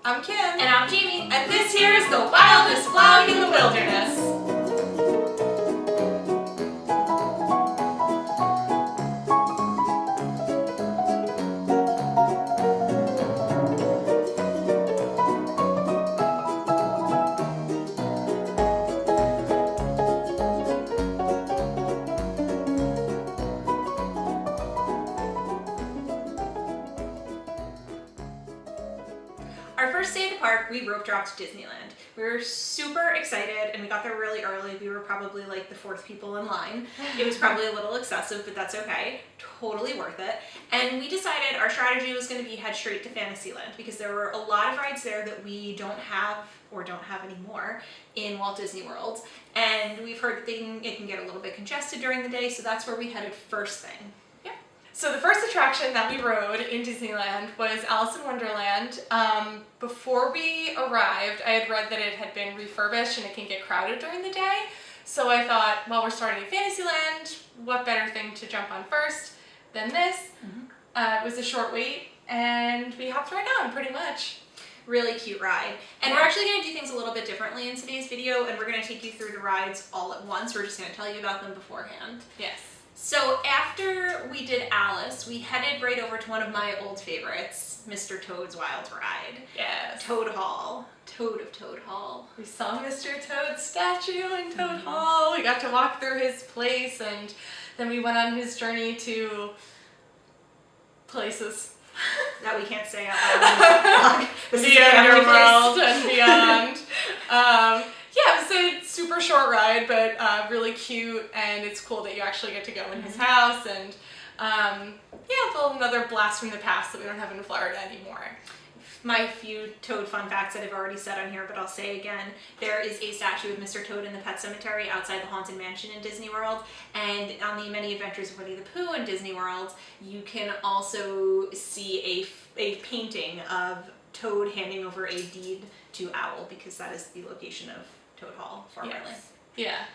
I'm Kim. And I'm Jamie. And this here is the wildest vlog in the wilderness. Our first day at the park, we rope dropped to Disneyland. We were super excited and we got there really early. We were probably like the fourth people in line. It was probably a little excessive, but that's okay. Totally worth it. And we decided our strategy was going to be head straight to Fantasyland because there were a lot of rides there that we don't have or don't have anymore in Walt Disney World. And we've heard that it can get a little bit congested during the day, so that's where we headed first thing. So the first attraction that we rode in Disneyland was Alice in Wonderland. Before we arrived, I had read that it had been refurbished and it can get crowded during the day. So I thought, well, we're starting at Fantasyland, what better thing to jump on first than this? It was a short wait and we hopped right on pretty much. Really cute ride. And we're actually going to do things a little bit differently in today's video, and we're going to take you through the rides all at once. We're just going to tell you about them beforehand. Yes. So after we did Alice, we headed right over to one of my old favorites, Mr. Toad's Wild Ride. Yes. Toad Hall. Toad of Toad Hall. We saw Mr. Toad's statue in Toad Hall. We got to walk through his place and then we went on his journey to places. That we can't say out loud. The underworld and beyond. Yeah, it was a super short ride, but really cute, and it's cool that you actually get to go in his house, and yeah, another blast from the past that we don't have in Florida anymore. My few Toad fun facts that I've already said on here, but I'll say again, there is a statue of Mr. Toad in the Pet Cemetery outside the Haunted Mansion in Disney World, and on the Many Adventures of Winnie the Pooh in Disney World, you can also see a painting of Toad handing over a deed to Owl, because that is the location of Toad Hall formerly. Yes. Yeah.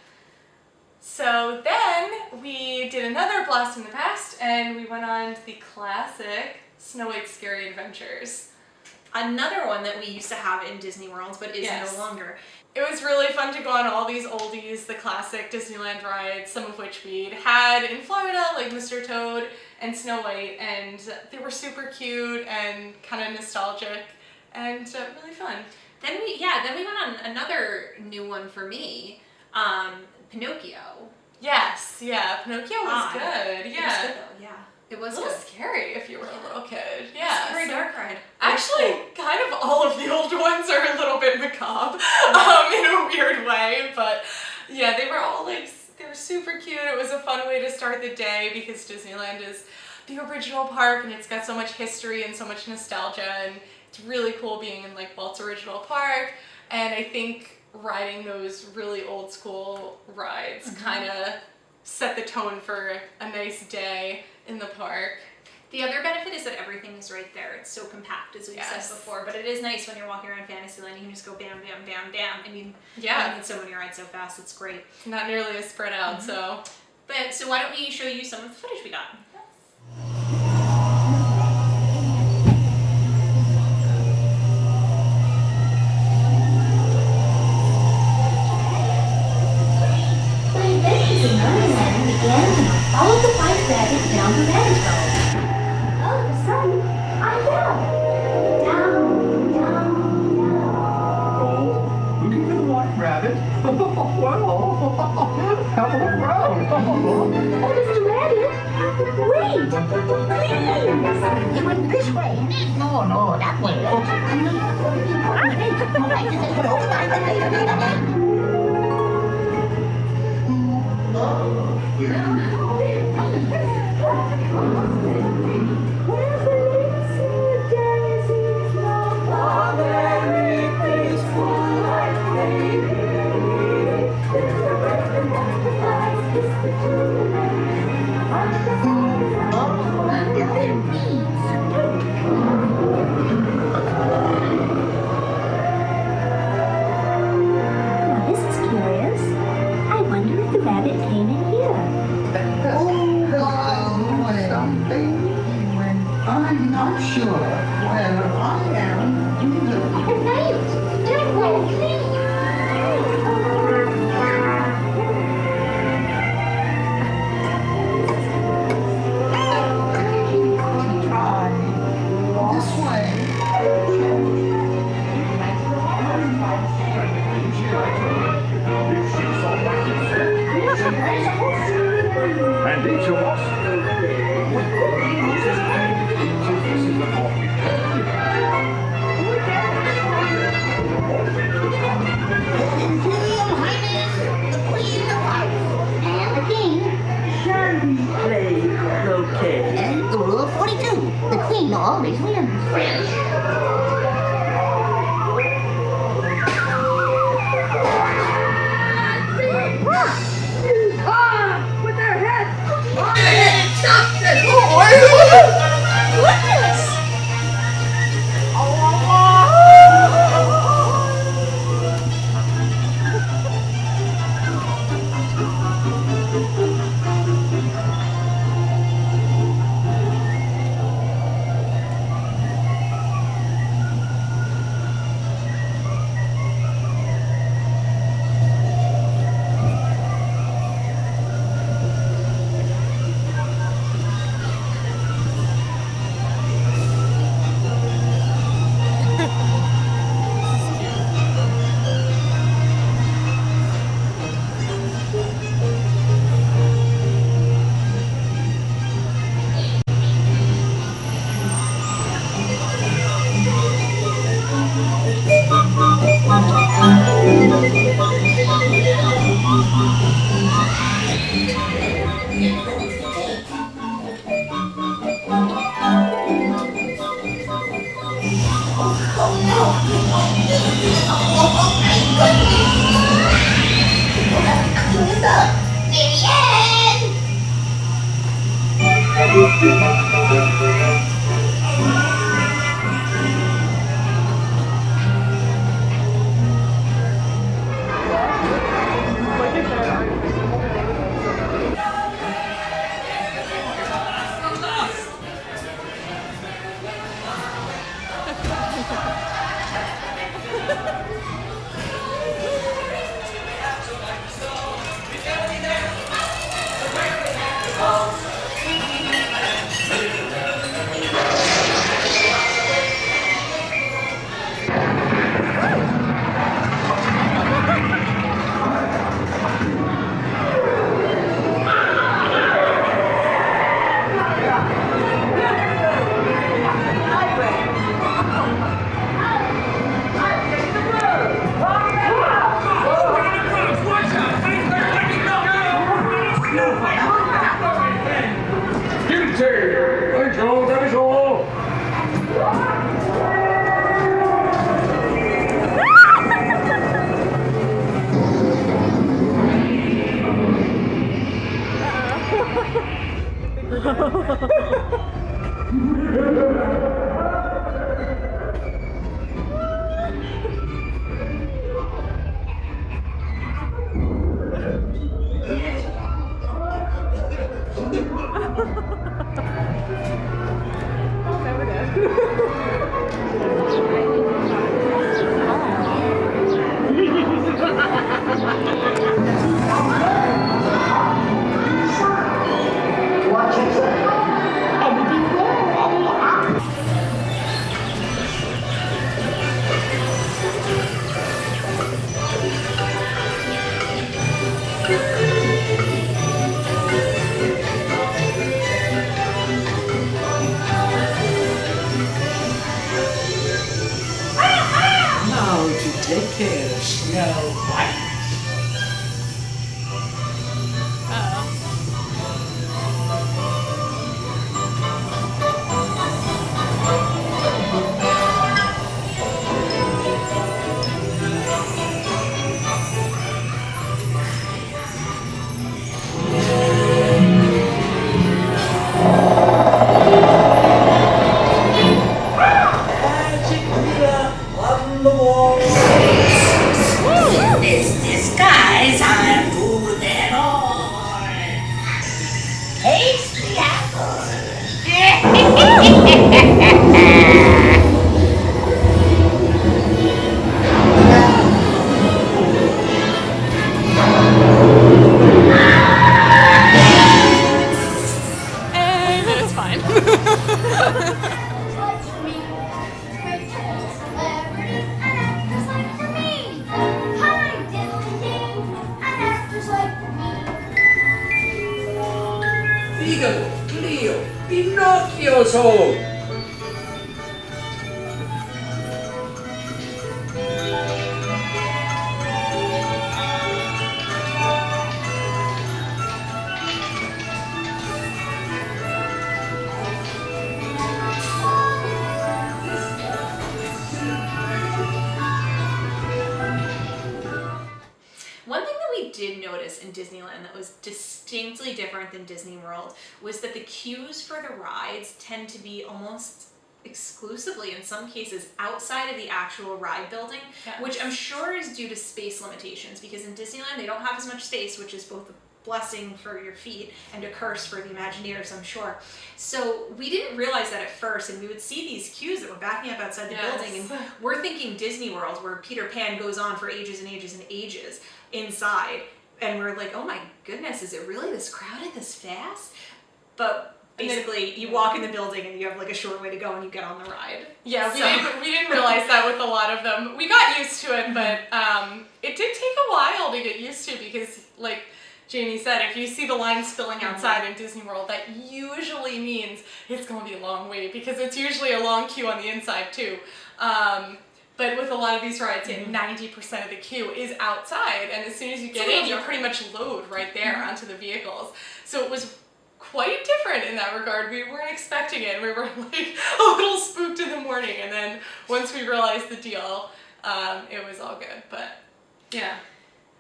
So then we did another blast from the past and we went on the classic Snow White's Scary Adventures. Another one that we used to have in Disney World but is no longer. It was really fun to go on all these oldies, the classic Disneyland rides, some of which we'd had in Florida, like Mr. Toad and Snow White, and they were super cute and kind of nostalgic and really fun. Then we went on another new one for me, Pinocchio. Yes, yeah, Pinocchio was good. Yeah, it was good though. Yeah, it was a little scary if you were a little kid. Yeah, it's a very dark ride. Actually, kind of all of the old ones are a little bit macabre, in a weird way. But yeah, they were all like they were super cute. It was a fun way to start the day because Disneyland is the original park and it's got so much history and so much nostalgia, and it's really cool being in like Walt's original park. And I think riding those really old school rides kind of set the tone for a nice day in the park. The other benefit is that everything is right there. It's so compact, as we've said before, but it is nice when you're walking around Fantasyland, you can just go bam, bam, bam, bam. I mean, so many rides so fast, it's great. Not nearly as spread out, so. So why don't we show you some of the footage we got? Follow the white rabbit down the rabbit hole. All of a sudden, I fell. Down, down, down. Oh, looking for the white rabbit? Well, have a look around. Oh, Mr. Rabbit, wait, please. You went this way. No, that way. Something take care of Snow White. Magic mirror on the wall. In this disguise, I'm good at all. Taste the apple. And then it's fine. Like for me, great celebrities and actors like for me. Hi, diddly ding, and actors like me. Figaro, Cleo, Pinocchio's home. One thing that we did notice in Disneyland that was distinctly different than Disney World was that the queues for the rides tend to be almost exclusively, in some cases, outside of the actual ride building, Yes. which I'm sure is due to space limitations, because in Disneyland they don't have as much space, which is both a blessing for your feet and a curse for the Imagineers, I'm sure. So we didn't realize that at first, and we would see these queues that were backing up outside the Yes. building, and we're thinking Disney World, where Peter Pan goes on for ages and ages and ages inside, and we're like, oh my goodness, is it really this crowded this fast? But basically, you walk in the building and you have like a short way to go and you get on the ride. Yeah, So- we didn't realize that with a lot of them. We got used to it, but it did take a while to get used to, because like Jamie said, if you see the lines filling outside in Disney World, that usually means it's going to be a long wait, because it's usually a long queue on the inside too. But with a lot of these rides, 90% of the queue is outside, and as soon as you get in, you pretty much load right there onto the vehicles. So it was quite different in that regard. We weren't expecting it. We were like a little spooked in the morning, and then once we realized the deal, it was all good. But yeah.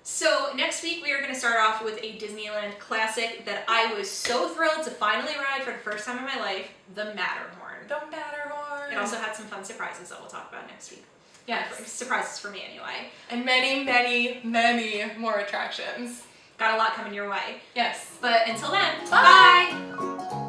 So next week we are going to start off with a Disneyland classic that I was so thrilled to finally ride for the first time in my life, the Matterhorn. The Matterhorn. It also had some fun surprises that we'll talk about next week. Yes. Surprises for me anyway. And many, many, many more attractions. Got a lot coming your way. Yes. But until then, Bye. bye.